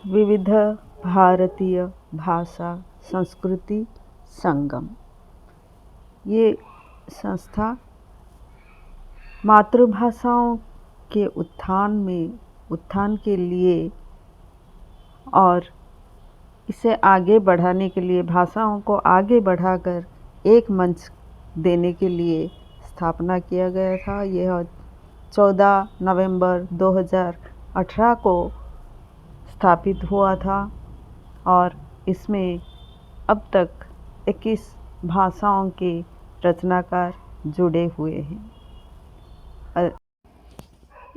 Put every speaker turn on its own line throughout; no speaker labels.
विविध भारतीय भाषा संस्कृति संगम। ये संस्था मातृभाषाओं के उत्थान के लिए और इसे आगे बढ़ाने के लिए, भाषाओं को आगे बढ़ाकर एक मंच देने के लिए स्थापना किया गया था। यह 14 नवंबर 2018 को स्थापित हुआ था और इसमें अब तक 21 भाषाओं के रचनाकार जुड़े हुए हैं।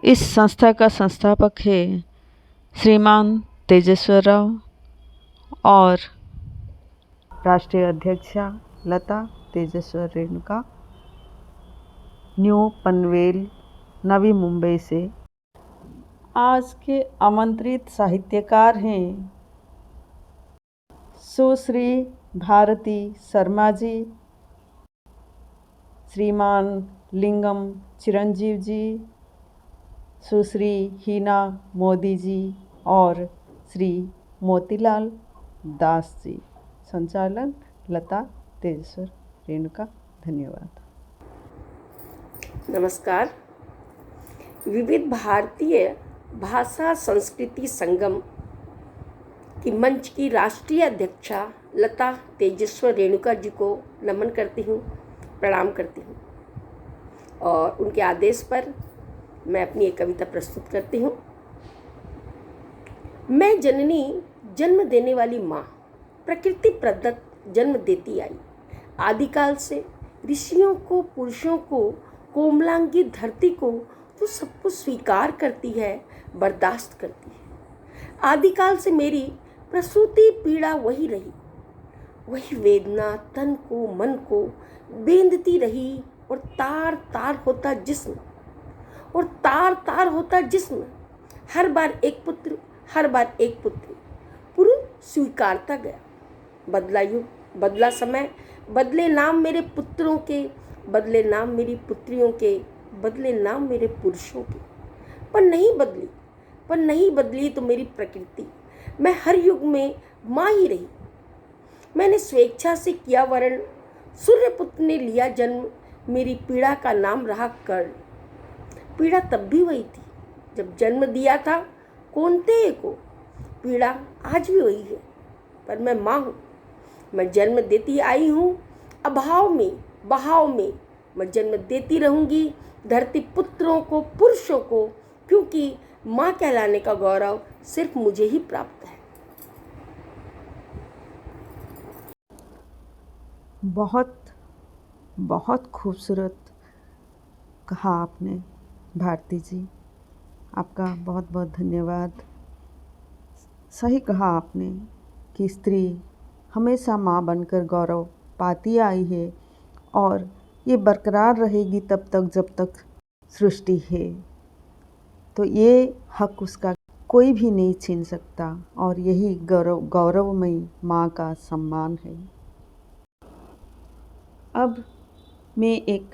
इस संस्था का संस्थापक है श्रीमान तेजस्वर राव और राष्ट्रीय अध्यक्षा लता तेजस्वर रेणुका, न्यू पनवेल, नवी मुंबई से। आज के आमंत्रित साहित्यकार हैं सुश्री भारती शर्मा जी, श्रीमान लिंगम चिरंजीव जी, सुश्री हीना मोदी जी और श्री मोतीलाल दास जी। संचालन लता तेजस्वर रेणुका। धन्यवाद।
नमस्कार। विविध भारतीय भाषा संस्कृति संगम की मंच की राष्ट्रीय अध्यक्षा लता तेजस्वर रेणुका जी को नमन करती हूँ, प्रणाम करती हूँ और उनके आदेश पर मैं अपनी एक कविता प्रस्तुत करती हूँ। मैं जननी, जन्म देने वाली माँ, प्रकृति प्रदत्त जन्म देती आई। आदिकाल से ऋषियों को, पुरुषों को, कोमलांगी धरती को तो सब कुछ स्वीकार करती है, बर्दाश्त करती है। आदिकाल से मेरी प्रसूति पीड़ा वही रही, वही वेदना तन को मन को बेंधती रही और तार तार होता जिस्म, और तार तार होता जिस्म। हर बार एक पुत्र, हर बार एक पुत्र, पुरुष स्वीकारता गया। बदला युग, बदला समय, बदले नाम मेरे पुत्रों के, बदले नाम मेरी पुत्रियों के, बदले नाम मेरे पुरुषों के। पर नहीं बदली तो मेरी प्रकृति। मैं हर युग में माँ ही रही। मैंने स्वेच्छा से किया वरण, सूर्यपुत्र ने लिया जन्म, मेरी पीड़ा का नाम रहा कर्ण। पीड़ा तब भी वही थी जब जन्म दिया था कौन्तेय को, पीड़ा आज भी वही है, पर मैं माँ हूँ। मैं जन्म देती आई हूँ, अभाव में बहाव में मैं जन्म देती रहूँगी धरती पुत्रों को, पुरुषों को, क्योंकि माँ कहलाने का गौरव सिर्फ मुझे ही प्राप्त है।
बहुत बहुत खूबसूरत कहा आपने भारती जी, आपका बहुत बहुत धन्यवाद। सही कहा आपने कि स्त्री हमेशा माँ बनकर गौरव पाती आई है और ये बरकरार रहेगी तब तक जब तक सृष्टि है। तो ये हक उसका कोई भी नहीं छीन सकता और यही गौरवमयी माँ का सम्मान है। अब मैं एक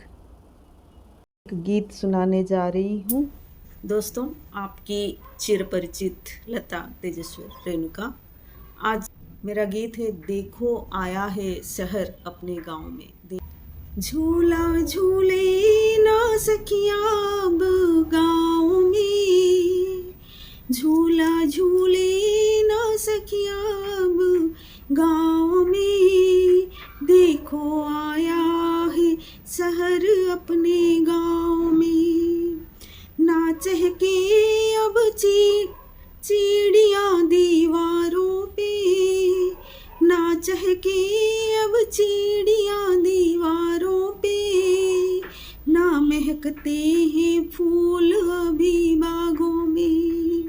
गीत सुनाने जा रही हूँ। दोस्तों, आपकी चिरपरिचित लता तेजस्वर रेणुका। आज मेरा गीत है देखो आया है शहर अपने गांव में। झूला झूले ना सखिया अब गाँव में, झूला झूले ना सखिया अब गाँव में। देखो आया है शहर अपने गाँव में, ना चहके अब चिड़ियाँ दीवारों पे, ना चहके अब चिड़ियाँ दीवारों पे, ना महकते हैं फूल अभी बागों में।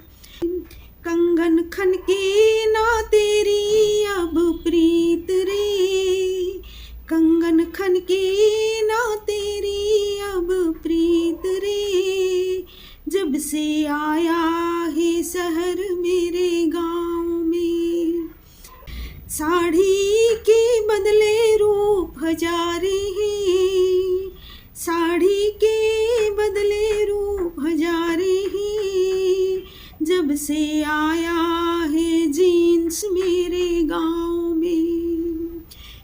कंगन खनके ना तेरी अब प्रीत रे, कंगन खनके ना तेरी अब प्रीत रे। जब से आया है शहर मेरे गाँव में, साड़ी के बदले रूप हजारे हैं, साड़ी के बदले रूप हजारे हैं। जब से आया है जीन्स मेरे गाँव में,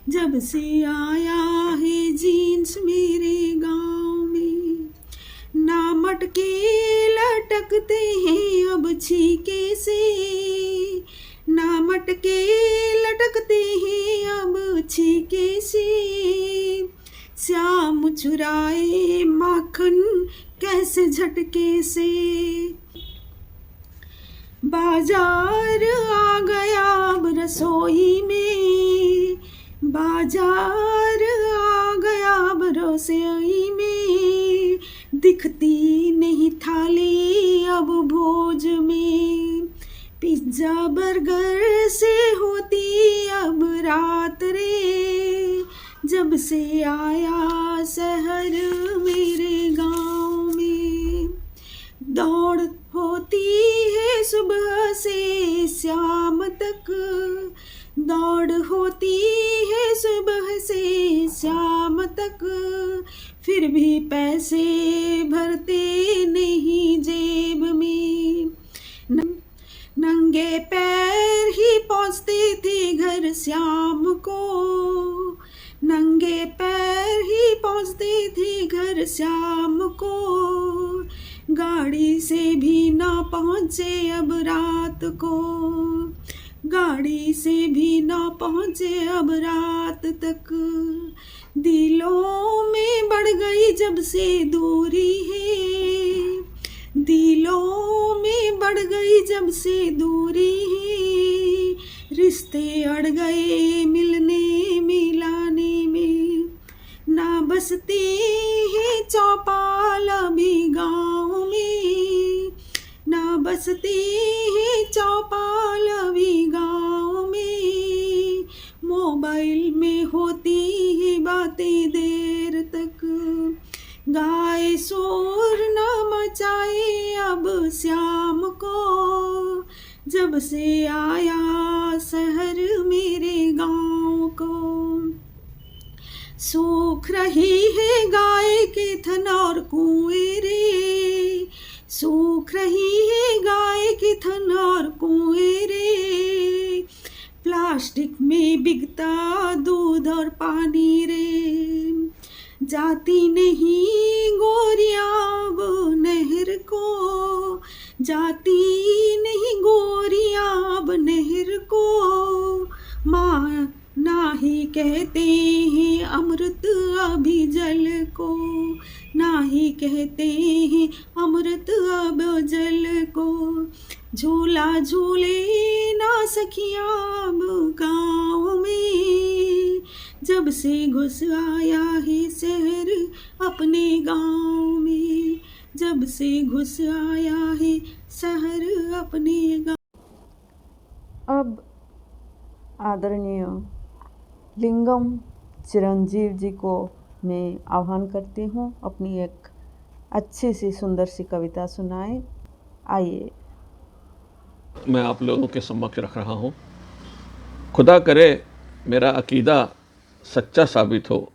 जब से आया है जीन्स मेरे गाँव में, ना मटके लटकते हैं अब छीके से, ना मटके लटकते हैं अब छीके से, श्याम चुराए माखन कैसे झटके से, बाजार आ गया अब रसोई में, बाजार आ गया अब रसोई में, दिखती नहीं थाली अब भोज में, पिज्जा बर्गर से होती अब रात रे, जब से आया शहर मेरे गाँव में, दौड़ होती है सुबह से शाम तक, दौड़ होती है सुबह से शाम तक, फिर भी पैसे भरते नहीं जेब में, नंगे पैर ही पहुँचते थे घर शाम को, नंगे पैर ही पहुँचते थे घर शाम को, गाड़ी से भी ना पहुँचे अब रात को, गाड़ी से भी ना पहुँचे अब रात तक, दिलों में बढ़ गई जब से दूरी है, दिलों में बढ़ गई जब से दूरी है, रिश्ते अड़ गए मिलने मिलाने में, ना बसते हैं चौपाल अभी गाँव में, ना बसते हैं चौपाल अभी गाँव में, मोबाइल में होती है बातें देर तक, गाय शोर न मचाए अब शाम को, जब से आया शहर मेरे गाँव को, सूख रही है गाय के थन और कुएं रे, सूख रही है गाय के थन और कुएं रे, प्लास्टिक में बिकता दूध और पानी रे, जाती नहीं गोरियां अब नहर को, जाती नहीं गोरियां अब नहर को, माँ ना ही कहते हैं अमृत अभी जल को, ना ही कहते हैं अमृत अब जल को, झूला झूले ना सखियाँ अब गाँव में, जब से घुस आया है शहर अपने गाँव में, जब से घुस आया है शहर अपने गाँव। अब आदरणीय लिंगम चिरंजीव जी को मैं आह्वान करती हूँ अपनी एक अच्छी सी सुंदर सी कविता सुनाएं। आइए।
मैं आप लोगों के समक्ष रख रहा हूँ। खुदा करे मेरा अकीदा सच्चा साबित हो,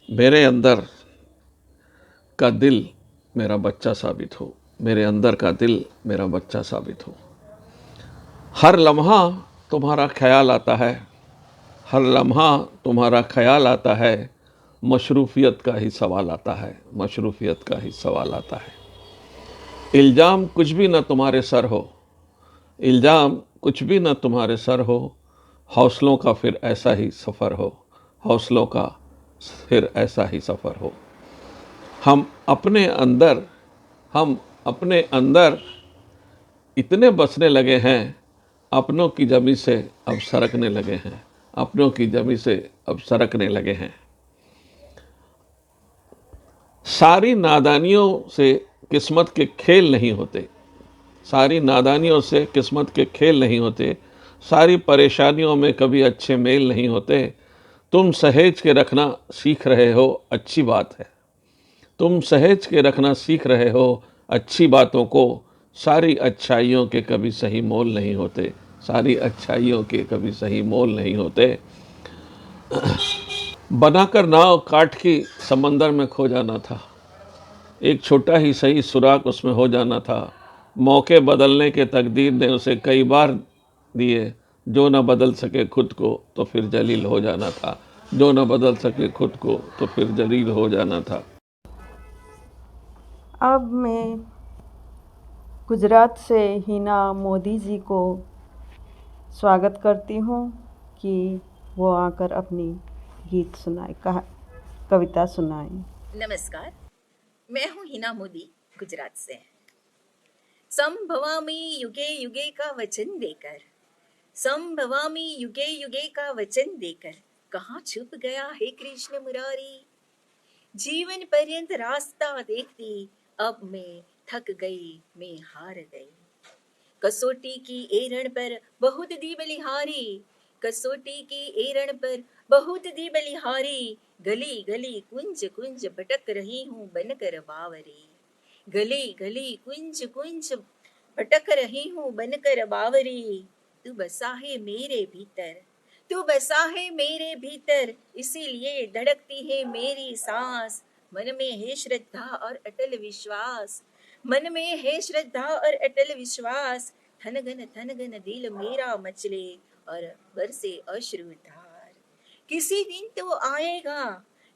मेरे अंदर का दिल मेरा बच्चा साबित हो, मेरे अंदर का दिल मेरा बच्चा साबित हो। हर लम्हा तुम्हारा ख्याल आता है, हर लम्हा तुम्हारा ख्याल आता है, मशरूफियत का ही सवाल आता है, मशरूफियत का ही सवाल आता है। इल्ज़ाम कुछ भी न तुम्हारे सर हो, इल्ज़ाम कुछ भी न तुम्हारे सर हो, हौसलों का फिर ऐसा ही सफ़र हो, हौसलों का फिर ऐसा ही सफ़र हो। हम अपने अंदर इतने बसने लगे हैं, अपनों की जमी से अब सरकने लगे हैं, अपनों की जमी से अब सरकने लगे हैं। सारी नादानियों से किस्मत के खेल नहीं होते, सारी नादानियों से किस्मत के खेल नहीं होते, सारी परेशानियों में कभी अच्छे मेल नहीं होते। तुम सहेज के रखना सीख रहे हो, अच्छी बात है। तुम सहेज के रखना सीख रहे हो अच्छी बातों को, सारी अच्छाइयों के कभी सही मोल नहीं होते, सारी अच्छाइयों के कभी सही मोल नहीं होते। बनाकर नाव काट की समंदर में खो जाना था, एक छोटा ही सही सुराख उसमें हो जाना था। मौके बदलने के तकदीर ने उसे कई बार दिए। जो न बदल सके खुद को तो फिर जलील हो जाना था, जो न बदल सके खुद को तो फिर जलील हो जाना था।
अब मैं गुजरात से हिना मोदी जी को स्वागत करती हूँ कि वो आकर अपनी गीत सुनाए, कविता सुनाए।
नमस्कार, मैं हूँ हिना मोदी गुजरात से। संभवामी युगे युगे का वचन देकर, संभवामी युगे युगे का वचन देकर, कहाँ छुप गया है कृष्ण मुरारी। जीवन पर्यंत रास्ता देखती, अब मैं थक गई, मैं हार गई। कसौटी की एरण पर बहुत दी बलिहारी, कसौटी की एरण पर बहुत दी बलिहारी। गली गली कुंज कुंज भटक रही हूँ बनकर बावरी, गली गली कुंज कुंज भटक रही हूँ बनकर बावरी। तू बसा है मेरे भीतर, तू बसा है मेरे भीतर, इसीलिए धड़कती है मेरी सांस। मन में है श्रद्धा और अटल विश्वास, मन में है श्रद्धा और अटल विश्वास। थन गन दिल मेरा मचले और बरसे अश्रुधार। किसी दिन तो आएगा,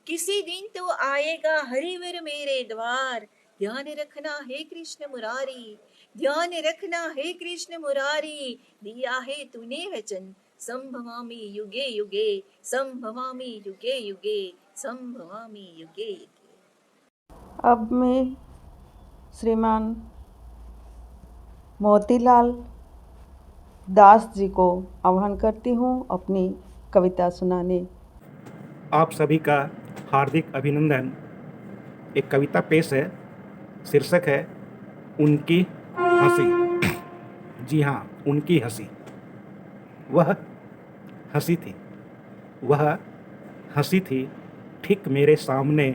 किसी दिन तो आएगा हरिवर मेरे द्वार। ध्यान रखना है कृष्ण मुरारी, ध्यान रखना है कृष्ण मुरारी। दिया है तूने वचन, संभवामी युगे युगे, संभवामी युगे युगे, संभवामी युगे युगे।
अब मैं श्रीमान मोतीलाल दास जी को आह्वान करती हूँ अपनी कविता सुनाने।
आप सभी का हार्दिक अभिनंदन। एक कविता पेश है, शीर्षक है उनकी हंसी। जी हाँ, उनकी हंसी। वह हंसी थी, वह हंसी थी ठीक मेरे सामने,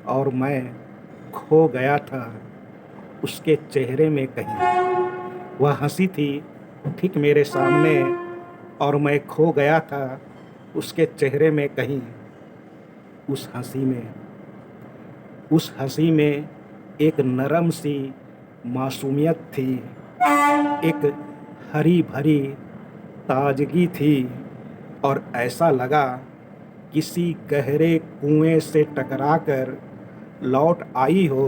और मैं खो गया था उसके चेहरे में कहीं। वह हंसी थी ठीक मेरे सामने, और मैं खो गया था उसके चेहरे में कहीं। उस हंसी में एक नरम सी मासूमियत थी, एक हरी भरी ताजगी थी, और ऐसा लगा किसी गहरे कुएं से टकराकर लौट आई हो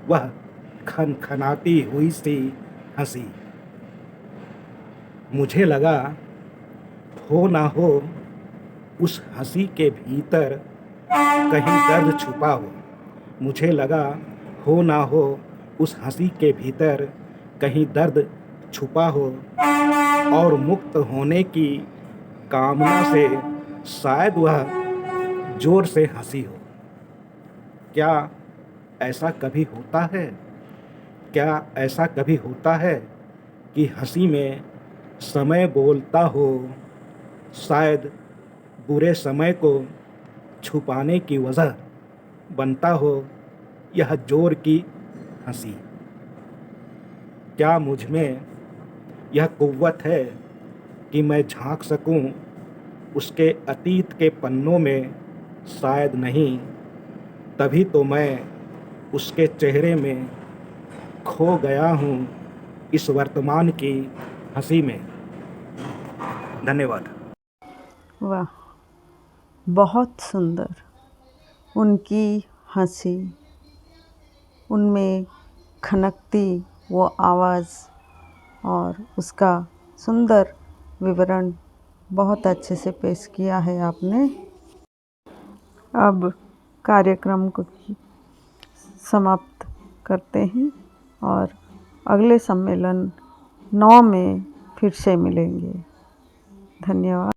वह खनखनाती हुई सी हंसी। मुझे लगा हो ना हो उस हंसी के भीतर कहीं दर्द छुपा हो। मुझे लगा हो ना हो उस हंसी के भीतर कहीं दर्द छुपा हो, और मुक्त होने की कामना से शायद वह जोर से हंसी हो। क्या ऐसा कभी होता है? क्या ऐसा कभी होता है कि हंसी में समय बोलता हो? शायद बुरे समय को छुपाने की वजह बनता हो यह जोर की हंसी। क्या मुझ में यह कुव्वत है कि मैं झांक सकूं उसके अतीत के पन्नों में? शायद नहीं, तभी तो मैं उसके चेहरे में खो गया हूं इस वर्तमान की हंसी में। धन्यवाद।
वाह, बहुत सुंदर। उनकी हंसी, उनमें खनकती वो आवाज़ और उसका सुंदर विवरण बहुत अच्छे से पेश किया है आपने। अब कार्यक्रम को समाप्त करते हैं और अगले सम्मेलन 9 में फिर से मिलेंगे। धन्यवाद।